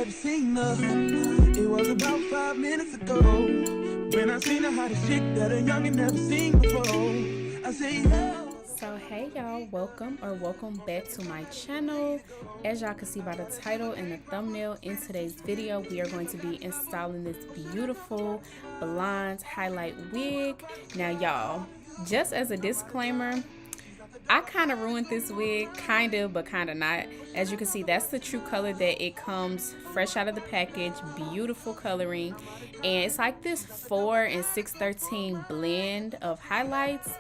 never seen nothing. It was about 5 minutes ago when I seen the hottest chick that a youngin' never seen before. I say, yeah. So hey y'all, welcome back to my channel. As y'all can see by the title and the thumbnail, in today's video we are going to be installing this beautiful blonde highlight wig. Now y'all, just as a disclaimer, I kind of ruined this wig, kind of, but kind of not. As you can see, that's the true color that it comes fresh out of the package. Beautiful coloring, and it's like this 4 and 613 blend of highlights.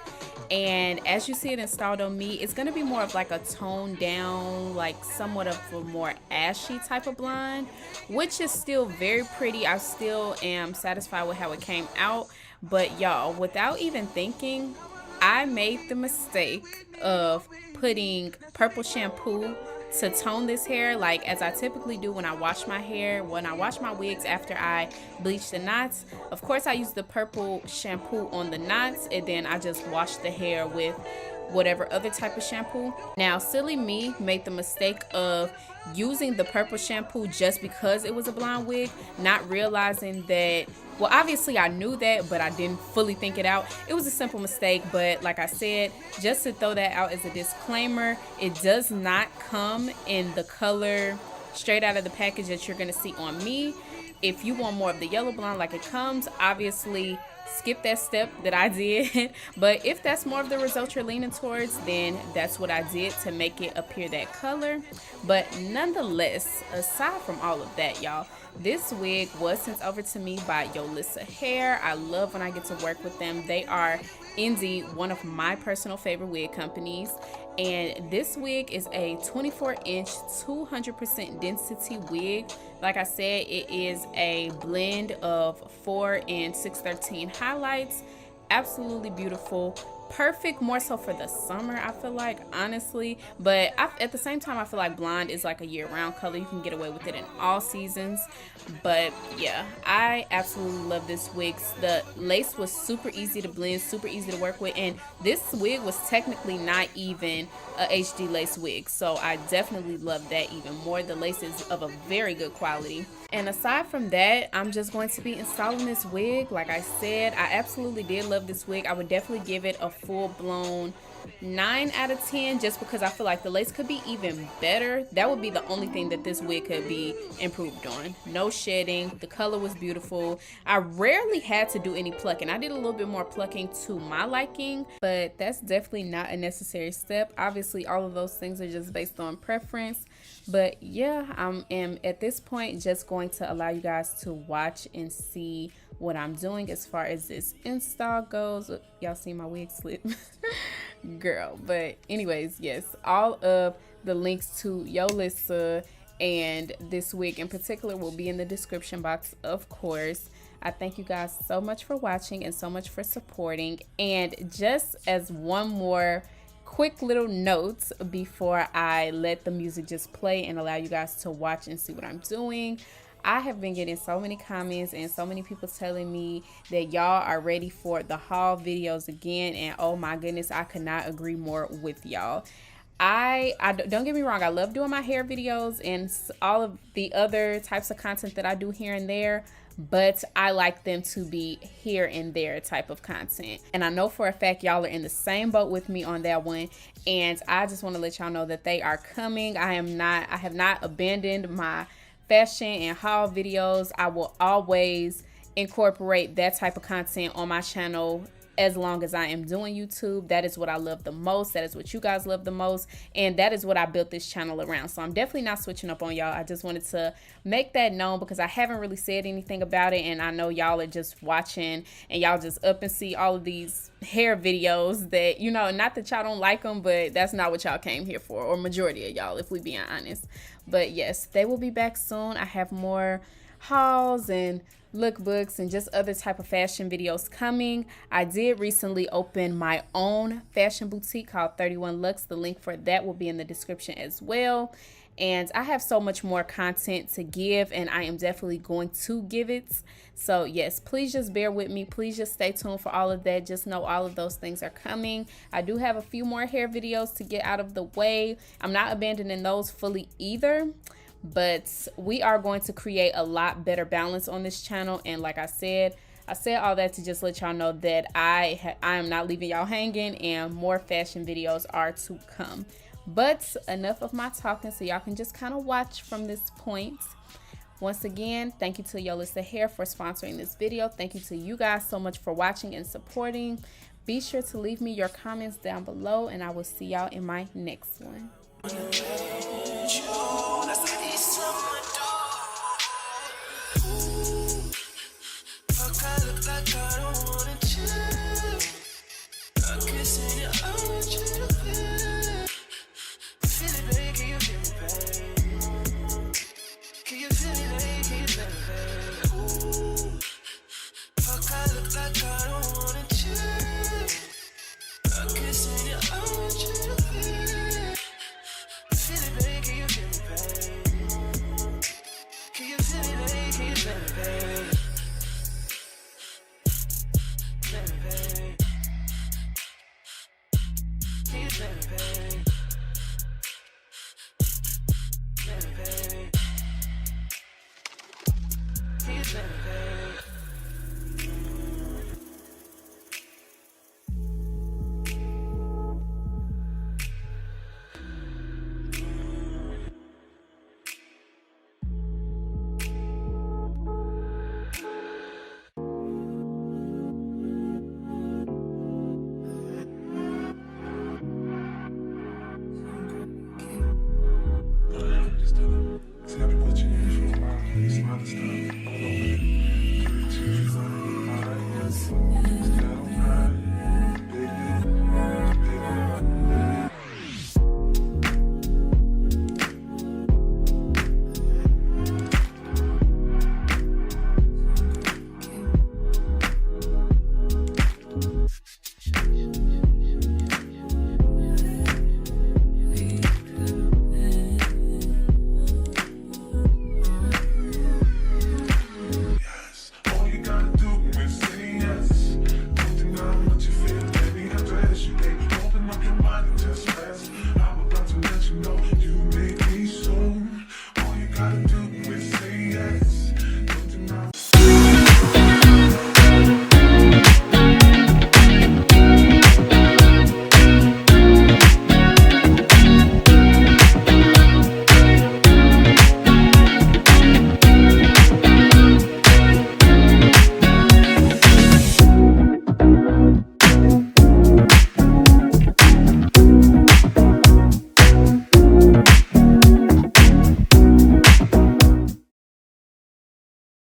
And as you see it installed on me, it's going to be more of like a toned down, like somewhat of a more ashy type of blonde, which is still very pretty. I still am satisfied with how it came out. But y'all, without even thinking, I made the mistake of putting purple shampoo to tone this hair, like as I typically do when I wash my hair, when I wash my wigs after I bleach the knots. Of course I use the purple shampoo on the knots, and then I just wash the hair with whatever other type of shampoo. Now silly me made the mistake of using the purple shampoo just because it was a blonde wig, not realizing that, well, obviously I knew that, but I didn't fully think it out. It was a simple mistake, but like I said, just to throw that out as a disclaimer, it does not come in the color straight out of the package that you're gonna see on me. If you want more of the yellow blonde like it comes, obviously skip that step that I did. But if that's more of the result you're leaning towards, then that's what I did to make it appear that color. But nonetheless, aside from all of that, y'all, this wig was sent over to me by Yolissahair. I love when I get to work with them. They are indeed one of my personal favorite wig companies. And this wig is a 24-inch 200% density wig. Like I said, it is a blend of 4 and 613 highlights. Absolutely beautiful. Perfect more so for the summer, I feel like, honestly. But at the same time, I feel like blonde is like a year-round color. You can get away with it in all seasons. But yeah, I absolutely love this wig. The lace was super easy to blend, super easy to work with, and this wig was technically not even a HD lace wig, so I definitely love that even more. The lace is of a very good quality. And aside from that, I'm just going to be installing this wig. Like I said, I absolutely did love this wig. I would definitely give it a full-blown 9 out of 10, just because I feel like the lace could be even better. That would be the only thing that this wig could be improved on. No shedding. The color was beautiful. I rarely had to do any plucking. I did a little bit more plucking to my liking, but that's definitely not a necessary step. Obviously, all of those things are just based on preference. But yeah, I am at this point just going to allow you guys to watch and see what I'm doing as far as this install goes. Y'all see my wig slip? Girl. But anyways, yes, all of the links to Yolissa and this wig in particular will be in the description box, of course. I thank you guys so much for watching and so much for supporting. And just as one more quick little note before I let the music just play and allow you guys to watch and see what I'm doing, I have been getting so many comments and so many people telling me that y'all are ready for the haul videos again, and oh my goodness, I could not agree more with y'all. I don't get me wrong, I love doing my hair videos and all of the other types of content that I do here and there, but I like them to be here and there type of content. And I know for a fact y'all are in the same boat with me on that one, and I just want to let y'all know that they are coming. I have not abandoned my fashion and haul videos. I will always incorporate that type of content on my channel as long as I am doing YouTube. That is what I love the most. That is what you guys love the most. And that is what I built this channel around. So I'm definitely not switching up on y'all. I just wanted to make that known because I haven't really said anything about it. And I know y'all are just watching and y'all just up and see all of these hair videos that, you know, not that y'all don't like them, but that's not what y'all came here for, or majority of y'all, if we being honest. But yes, they will be back soon. I have more hauls and lookbooks and just other type of fashion videos coming. I did recently open my own fashion boutique called 31 Lux. The link for that will be in the description as well. And I have so much more content to give, and I am definitely going to give it. So yes, please just bear with me. Please just stay tuned for all of that. Just know all of those things are coming. I do have a few more hair videos to get out of the way. I'm not abandoning those fully either, but we are going to create a lot better balance on this channel. And like I said all that to just let y'all know that I am not leaving y'all hanging, and more fashion videos are to come. But enough of my talking, so y'all can just kind of watch from this point. Once again, thank you to Yolissa Hair for sponsoring this video. Thank you to you guys so much for watching and supporting. Be sure to leave me your comments down below, and I will see y'all in my next one. Baby.